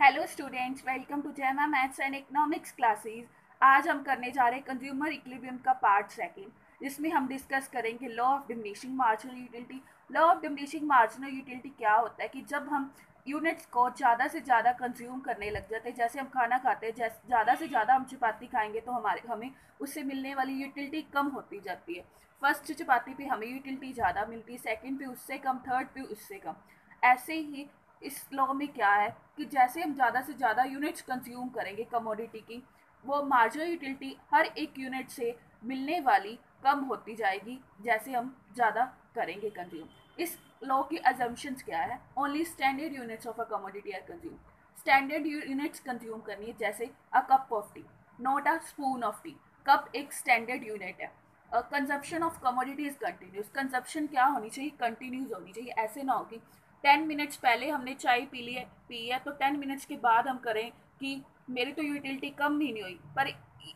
Hello students, welcome to जैमा maths and economics classes. आज हम करने जा रहे हैं कंज्यूमर इक्विलिब्रियम का पार्ट सेकंड, जिसमें हम डिस्कस करेंगे law of diminishing marginal utility. Law of diminishing marginal utility क्या होता है कि जब हम यूनिट्स को ज़्यादा से ज़्यादा कंज्यूम करने लग जाते हैं, जैसे हम खाना खाते हैं, जैसे ज़्यादा से ज़्यादा हम चपाती खाएंगे तो हमें उससे मिलने वाली यूटिलिटी कम होती जाती है। फर्स्ट चपाती पे हमें यूटिलिटी ज़्यादा मिलती है, सेकेंड पे उससे कम, थर्ड पे उससे कम। ऐसे ही इस लॉ में क्या है कि जैसे हम ज़्यादा से ज़्यादा यूनिट्स कंज्यूम करेंगे कमोडिटी की, वो मार्जिनल यूटिलिटी हर एक यूनिट से मिलने वाली कम होती जाएगी जैसे हम ज़्यादा करेंगे कंज्यूम। इस लॉ की अजम्पशंस क्या है? Only standard units of a commodity are consume. Standard units consume करनी है, जैसे a cup of tea, not a spoon of tea. Cup एक स्टैंडर्ड यूनिट है। Consumption of commodity is continuous. Consumption क्या होनी चाहिए? कंटिन्यूस होनी चाहिए। ऐसे ना हो कि 10 मिनट्स पहले हमने चाय पी है तो 10 मिनट्स के बाद हम करें कि मेरी तो यूटिलिटी कम ही नहीं हुई, पर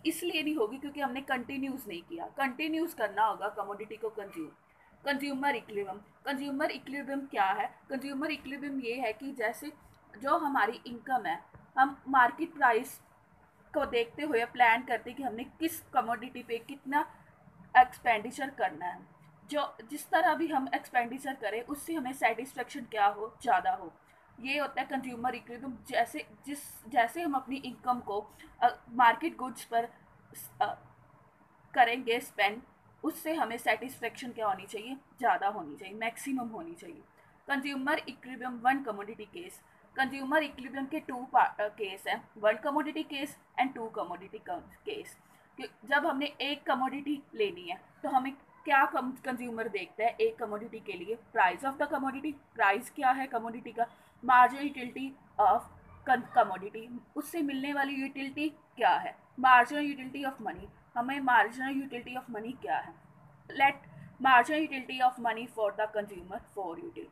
इसलिए नहीं होगी क्योंकि हमने कंटिन्यूस नहीं किया। कंटिन्यूस करना होगा कमोडिटी को consume. Consumer equilibrium. Consumer equilibrium क्या है? कंज्यूमर इक्विलिब्रियम ये है कि जैसे जो हमारी इनकम है, हम मार्केट प्राइस को देखते हुए प्लान करते हैं कि हमने किस कमोडिटी पे कितना एक्सपेंडिचर करना है। जो जिस तरह भी हम एक्सपेंडिचर करें उससे हमें सेटिस्फेक्शन क्या हो, ज़्यादा हो। ये होता है कंज्यूमर इक्विलिब्रियम। जैसे हम अपनी इनकम को मार्केट गुड्स पर अ, करेंगे स्पेंड, उससे हमें सेटिस्फेक्शन क्या होनी चाहिए? ज़्यादा होनी चाहिए, मैक्सिमम होनी चाहिए। Consumer equilibrium one commodity case. Consumer equilibrium के टू केस हैं, one commodity case and two commodity case. जब हमने एक कमोडिटी लेनी है तो हमें क्या कंज्यूमर देखता है एक कमोडिटी के लिए? Price of the commodity. Price क्या है कमोडिटी का? Marginal utility of commodity. उससे मिलने वाली यूटिलिटी क्या है? Marginal utility of money. हमें मार्जिनल यूटिलिटी ऑफ मनी क्या है? Let marginal utility of money for the consumer for util.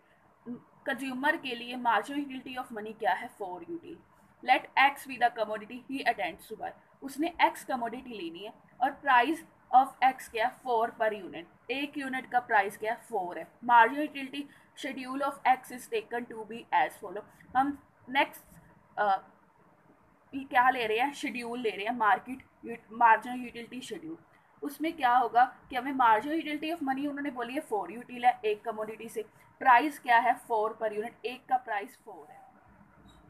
Consumer के लिए मार्जिनल यूटिलिटी ऑफ मनी क्या है? For util. Let X be the commodity he attends to buy. उसने X commodity लेनी है और प्राइस ऑफ एक्स क्या है? 4 पर यूनिट। एक यूनिट का प्राइस क्या है? 4 है। Marginal utility schedule of X is taken to be as follow. हम नेक्स्ट क्या ले रहे हैं? शेड्यूल ले रहे हैं, मार्केट मार्जिनल यूटिलिटी शेड्यूल। उसमें क्या होगा कि हमें मार्जिनल यूटिलिटी ऑफ मनी उन्होंने बोली है 4 यूटिल है एक कमोडिटी से। प्राइस क्या है? 4 पर यूनिट। एक का प्राइस 4 है।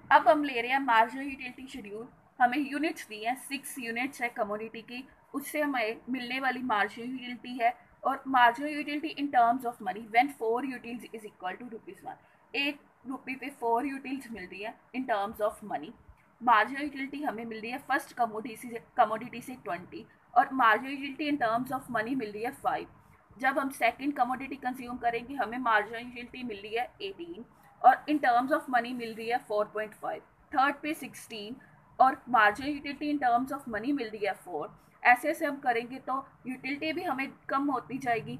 अब हम ले रहे हैं मार्जिनल यूटिलिटी शेड्यूल। हमें यूनिट्स दी हैं, 6 यूनिट्स है कमोडिटी की। उससे हमें मिलने वाली मार्जिनल यूटिलिटी है, और marginal utility in terms of money when 4 utils is equal to ₹1। 1 रुपये पे 4 यूटिल्स मिल रही है in terms of money. Marginal utility हमें मिल रही है फर्स्ट कमोडिटी से 20, और marginal utility in terms of money मिल रही है 5। जब हम सेकंड कमोडिटी कंज्यूम करेंगे हमें मार्जिनल यूटिलिटी मिल रही है 18, और इन टर्म्स ऑफ मनी मिल रही है 4.5। थर्ड पे 16, और marginal utility in terms of money मिल रही है 4। ऐसे ऐसे हम करेंगे तो यूटिलिटी भी हमें कम होती जाएगी,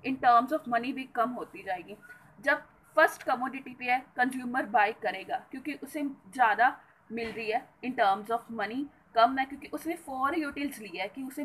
इन टर्म्स ऑफ मनी भी कम होती जाएगी। जब फर्स्ट कमोडिटी पे है कंज्यूमर बाय करेगा क्योंकि उसे ज़्यादा मिल रही है, इन टर्म्स ऑफ मनी कम है क्योंकि उसने 4 यूटिल्स लिया है कि उसे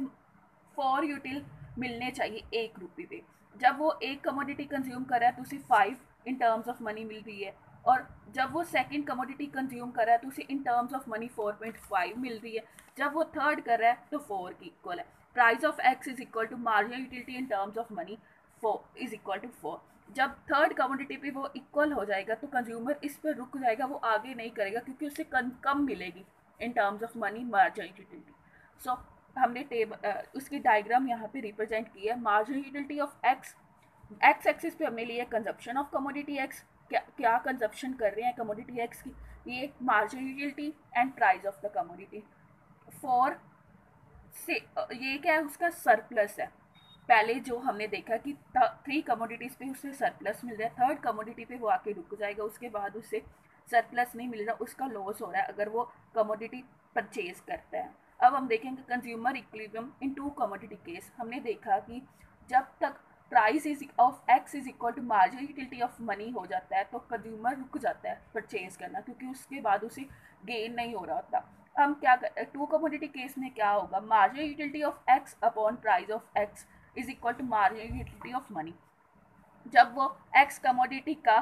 4 यूटिल मिलने चाहिए 1 रुपये पे। जब वो एक कमोडिटी कंज्यूम कर रहा है तो उसे 5 इन टर्म्स ऑफ मनी मिल रही है, और जब वो सेकंड कमोडिटी कंज्यूम कर रहा है तो उसे इन टर्म्स ऑफ मनी 4.5 मिल रही है। जब वो थर्ड कर रहा है तो 4 की इक्वल है। Price of X is equal to marginal utility in terms of money 4 is equal to 4। जब थर्ड कमोडिटी पे वो इक्वल हो जाएगा तो कंज्यूमर इस पर रुक जाएगा, वो आगे नहीं करेगा क्योंकि उसे कम मिलेगी in terms of money marginal utility. So हमने उसकी डायग्राम यहाँ पे रिप्रेजेंट की है। Marginal utility of X, X axis पे हमने लिया कंजप्शन ऑफ कमोडिटी एक्स। क्या क्या कंजप्शन कर रहे हैं कमोडिटी एक्स की? ये marginal utility and price of the commodity. For से ये क्या है? उसका सरप्लस है। पहले जो हमने देखा कि 3 कमोडिटीज़ पे उसे सरप्लस मिल रहा है, थर्ड कमोडिटी पे वो आके रुक जाएगा, उसके बाद उसे सरप्लस नहीं मिल रहा, उसका लॉस हो रहा है अगर वो कमोडिटी परचेज करता है। अब हम देखेंगे consumer equilibrium in two commodity case. हमने देखा कि जब तक price is of X is equal to marginal utility of money हो जाता है तो कंज्यूमर रुक जाता है परचेज करना, क्योंकि उसके बाद उसे गेन नहीं हो रहा होता। हम क्या टू कमोडिटी केस में क्या होगा? Marginal utility of X upon price of X is equal to marginal utility of money. जब वो एक्स कमोडिटी का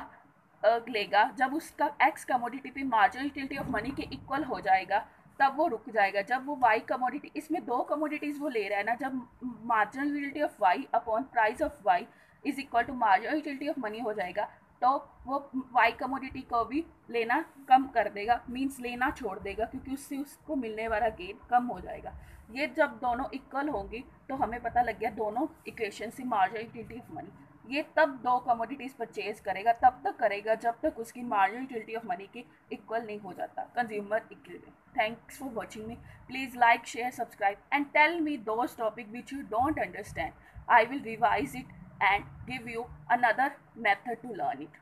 लेगा, जब उसका एक्स कमोडिटी पे मार्जिनल यूटिलिटी ऑफ मनी के इक्वल हो जाएगा तब वो रुक जाएगा। जब वो वाई कमोडिटी, इसमें दो कमोडिटीज़ वो ले रहा है ना, जब marginal utility of Y upon price of Y is equal to marginal utility of money हो जाएगा, तो वो वाई कमोडिटी को भी लेना कम कर देगा, मीन्स लेना छोड़ देगा, क्योंकि उससे उसको मिलने वाला गेन कम हो जाएगा। ये जब दोनों इक्वल होंगी तो हमें पता लग गया दोनों इक्वेशन से मार्जिनल यूटिलिटी ऑफ मनी। ये तब दो कमोडिटीज परचेज करेगा, तब तक करेगा जब तक उसकी मार्जिनल यूटिलिटी ऑफ मनी के इक्वल नहीं हो जाता consumer equilibrium. Thanks for watching me. Please like, share, subscribe and tell me those topic which you don't understand. I will revise it and give you another method to learn it.